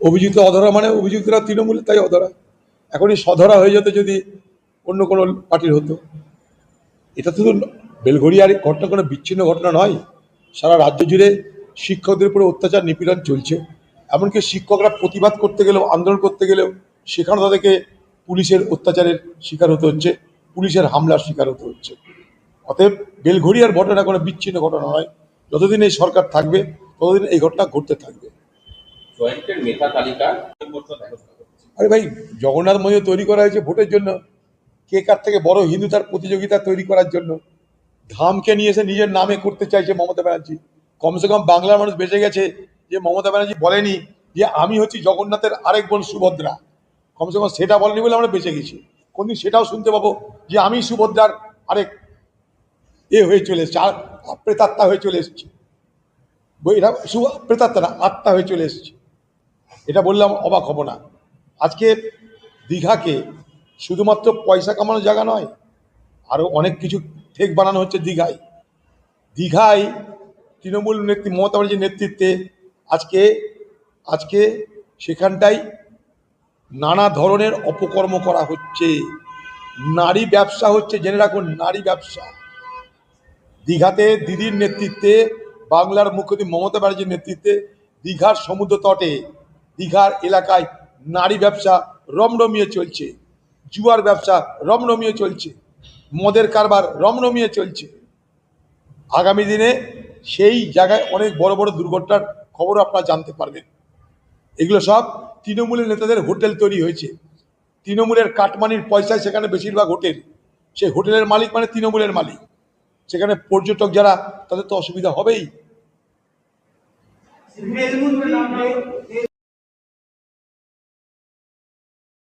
অভিযুক্ত অধরা মানে অভিযুক্তরা তৃণমূলের, তাই অধরা। এখনই সধরা হয়ে যেত যদি অন্য কোনো পার্টির হতো। এটা শুধু বেলঘরিয়ার ঘটনা কোনো বিচ্ছিন্ন ঘটনা নয়, সারা রাজ্য জুড়ে শিক্ষকদের উপরে অত্যাচার নিপীড়ন চলছে। এমনকি শিক্ষকরা প্রতিবাদ করতে গেলেও, আন্দোলন করতে গেলেও সেখানে তাদেরকে পুলিশের অত্যাচারের শিকার হতে হচ্ছে, পুলিশের হামলার শিকার হতে হচ্ছে। অতএব বেলঘরিয়ার ঘটনা কোনো বিচ্ছিন্ন ঘটনা নয়। যতদিন এই সরকার থাকবে ততদিন এই ঘটনা ঘটতে থাকবে। আরে ভাই, জগন্নাথ মন্দির তৈরি করা হয়েছে ভোটের জন্য। কে কার থেকে বড় হিন্দু তার প্রতিযোগিতা তৈরি করার জন্য। ধামকে নিয়ে এসে নিজের নামে করতে চাইছে মমতা ব্যানার্জি। কমসে কম বাংলার মানুষ বেঁচে গেছে যে মমতা ব্যানার্জি বলেনি যে আমি হচ্ছি জগন্নাথের আরেক বোন সুভদ্রা। কমসে কম সেটা বলেনি বলে আমরা বেঁচে গেছি। কোনদিন সেটাও শুনতে পাবো যে আমি সুভদ্রার আরেক হয়ে চলে এসেছি, প্রেতাত্মা হয়ে চলে এসেছি। এটা প্রেতাত্মা না, আত্মা হয়ে চলে এসেছি। এটা বললাম অবাক হব না। আজকে দীঘাকে শুধুমাত্র পয়সা কামানোর জায়গা নয়, আরও অনেক কিছু ঠেক বানানো হচ্ছে দীঘায়। দীঘায় তৃণমূল মমতা ব্যানার্জির নেতৃত্বে আজকে সেখানটায় নানা ধরনের অপকর্ম করা হচ্ছে। নারী ব্যবসা হচ্ছে, জেনে রাখুন, নারী ব্যবসা। দীঘাতে দিদির নেতৃত্বে, বাংলার মুখ্যমন্ত্রী মমতা ব্যানার্জির নেতৃত্বে দীঘার সমুদ্র তটে, দীঘার এলাকায় নারী ব্যবসা রমরমিয়ে চলছে, জুয়ার ব্যবসা রমরমিয়ে চলছে, মদের কারবার রমরমিয়ে চলছে। আগামী দিনে সেই জায়গায় অনেক বড় বড় দুর্ঘটনার খবর আপনারা জানতে পারবেন। এগুলো সব তৃণমূলের নেতাদের হোটেল তৈরি হয়েছে। তৃণমূলের কাটমানির পয়সায় সেখানে বেশিরভাগ হোটেল। সেই হোটেলের মালিক মানে তৃণমূলের মালিক। সেখানে পর্যটক যারা, তাদের তো অসুবিধা হবেই।